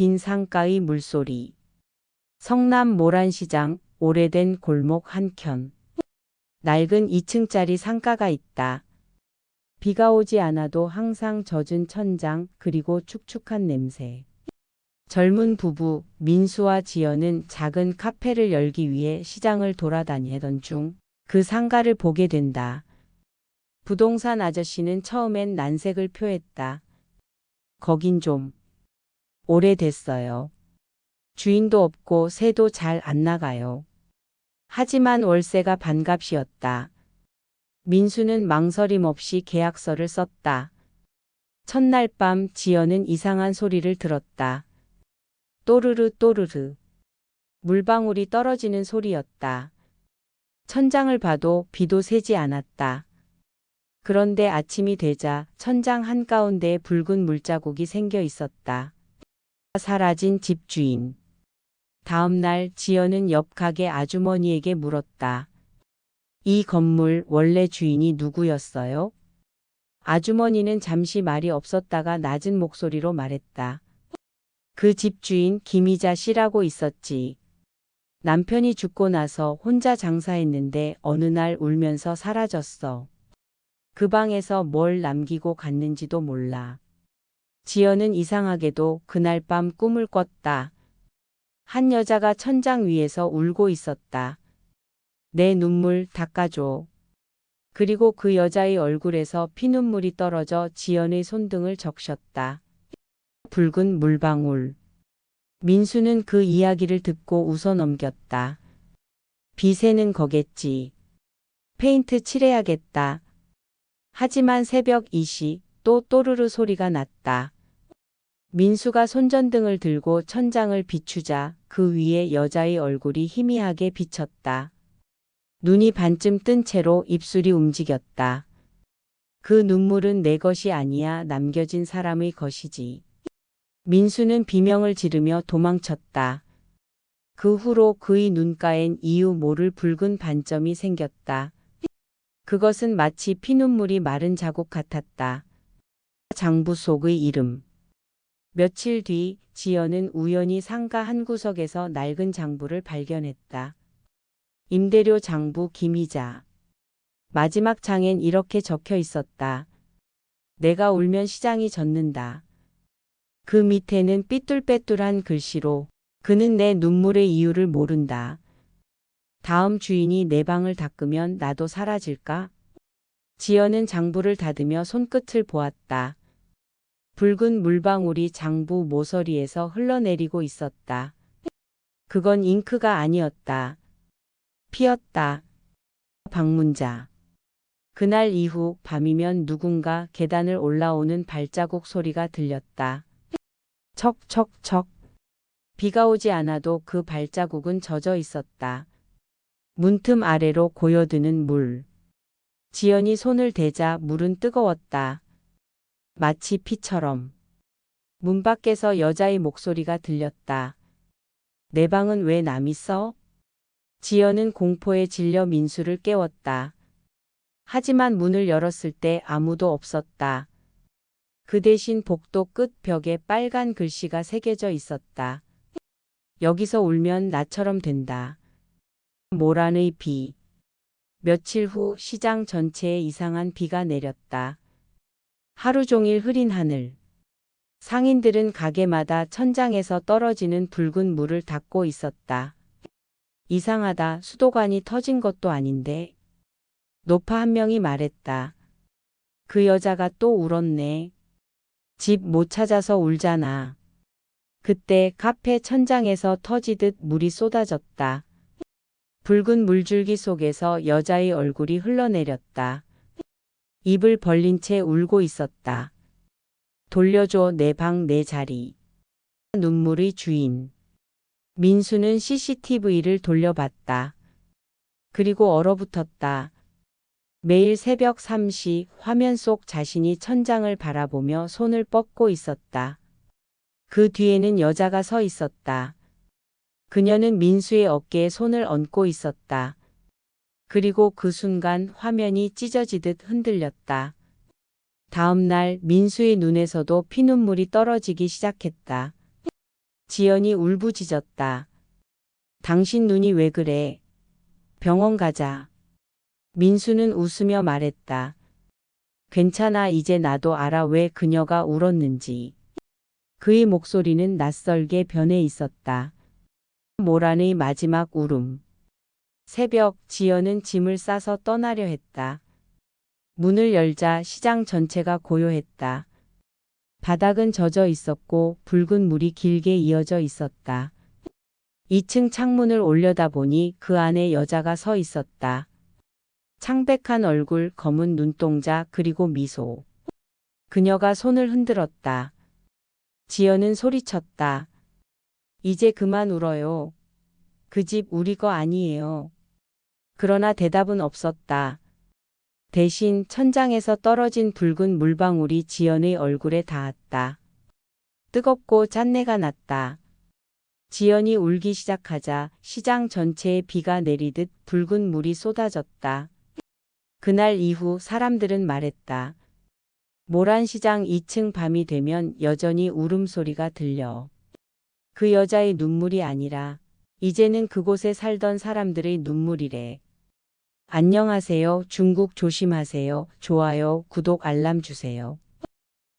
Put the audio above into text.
빈 상가의 물소리. 성남 모란시장 오래된 골목 한켠. 낡은 2층짜리 상가가 있다. 비가 오지 않아도 항상 젖은 천장 그리고 축축한 냄새. 젊은 부부 민수와 지연은 작은 카페를 열기 위해 시장을 돌아다니던 중 그 상가를 보게 된다. 부동산 아저씨는 처음엔 난색을 표했다. 거긴 좀 오래됐어요. 주인도 없고 새도 잘 안 나가요. 하지만 월세가 반값이었다. 민수는 망설임 없이 계약서를 썼다. 첫날 밤 지연은 이상한 소리를 들었다. 또르르 또르르. 물방울이 떨어지는 소리였다. 천장을 봐도 비도 새지 않았다. 그런데 아침이 되자 천장 한가운데에 붉은 물자국이 생겨 있었다. 사라진 집주인. 다음 날 지연은 옆 가게 아주머니에게 물었다. 이 건물 원래 주인이 누구였어요? 아주머니는 잠시 말이 없었다가 낮은 목소리로 말했다. 그 집주인 김희자 씨라고 있었지. 남편이 죽고 나서 혼자 장사했는데 어느 날 울면서 사라졌어. 그 방에서 뭘 남기고 갔는지도 몰라. 지연은 이상하게도 그날 밤 꿈을 꿨다. 한 여자가 천장 위에서 울고 있었다. 내 눈물 닦아줘. 그리고 그 여자의 얼굴에서 피눈물이 떨어져 지연의 손등을 적셨다. 붉은 물방울. 민수는 그 이야기를 듣고 웃어 넘겼다. 비 새는 거겠지. 페인트 칠해야겠다. 하지만 새벽 2시 또 또르르 소리가 났다. 민수가 손전등을 들고 천장을 비추자 그 위에 여자의 얼굴이 희미하게 비쳤다. 눈이 반쯤 뜬 채로 입술이 움직였다. 그 눈물은 내 것이 아니야 남겨진 사람의 것이지. 민수는 비명을 지르며 도망쳤다. 그 후로 그의 눈가엔 이유 모를 붉은 반점이 생겼다. 그것은 마치 피눈물이 마른 자국 같았다. 장부 속의 이름. 며칠 뒤 지연은 우연히 상가 한 구석에서 낡은 장부를 발견했다. 임대료 장부 김희자. 마지막 장엔 이렇게 적혀 있었다. 내가 울면 시장이 젖는다. 그 밑에는 삐뚤빼뚤한 글씨로 그는 내 눈물의 이유를 모른다. 다음 주인이 내 방을 닦으면 나도 사라질까? 지연은 장부를 닫으며 손끝을 보았다. 붉은 물방울이 장부 모서리에서 흘러내리고 있었다. 그건 잉크가 아니었다. 피였다. 방문자. 그날 이후 밤이면 누군가 계단을 올라오는 발자국 소리가 들렸다. 척척척. 비가 오지 않아도 그 발자국은 젖어 있었다. 문틈 아래로 고여드는 물. 지연이 손을 대자 물은 뜨거웠다. 마치 피처럼. 문 밖에서 여자의 목소리가 들렸다. 내 방은 왜 남이 써? 지연은 공포에 질려 민수를 깨웠다. 하지만 문을 열었을 때 아무도 없었다. 그 대신 복도 끝 벽에 빨간 글씨가 새겨져 있었다. 여기서 울면 나처럼 된다. 모란의 비. 며칠 후 시장 전체에 이상한 비가 내렸다. 하루 종일 흐린 하늘. 상인들은 가게마다 천장에서 떨어지는 붉은 물을 닦고 있었다. 이상하다. 수도관이 터진 것도 아닌데. 노파 한 명이 말했다. 그 여자가 또 울었네. 집 못 찾아서 울잖아. 그때 카페 천장에서 터지듯 물이 쏟아졌다. 붉은 물줄기 속에서 여자의 얼굴이 흘러내렸다. 입을 벌린 채 울고 있었다. 돌려줘 내 방 내 자리. 눈물의 주인. 민수는 CCTV를 돌려봤다. 그리고 얼어붙었다. 매일 새벽 3시 화면 속 자신이 천장을 바라보며 손을 뻗고 있었다. 그 뒤에는 여자가 서 있었다. 그녀는 민수의 어깨에 손을 얹고 있었다. 그리고 그 순간 화면이 찢어지듯 흔들렸다. 다음 날 민수의 눈에서도 피눈물이 떨어지기 시작했다. 지연이 울부짖었다. 당신 눈이 왜 그래? 병원 가자. 민수는 웃으며 말했다. 괜찮아, 이제 나도 알아 왜 그녀가 울었는지. 그의 목소리는 낯설게 변해 있었다. 모란의 마지막 울음. 새벽, 지연은 짐을 싸서 떠나려 했다. 문을 열자 시장 전체가 고요했다. 바닥은 젖어 있었고 붉은 물이 길게 이어져 있었다. 2층 창문을 올려다보니 그 안에 여자가 서 있었다. 창백한 얼굴, 검은 눈동자, 그리고 미소. 그녀가 손을 흔들었다. 지연은 소리쳤다. 이제 그만 울어요. 그 집 우리 거 아니에요. 그러나 대답은 없었다. 대신 천장에서 떨어진 붉은 물방울이 지연의 얼굴에 닿았다. 뜨겁고 짠내가 났다. 지연이 울기 시작하자 시장 전체에 비가 내리듯 붉은 물이 쏟아졌다. 그날 이후 사람들은 말했다. 모란시장 2층 밤이 되면 여전히 울음소리가 들려. 그 여자의 눈물이 아니라 이제는 그곳에 살던 사람들의 눈물이래. 안녕하세요. 중국 조심하세요. 좋아요, 구독, 알람 주세요.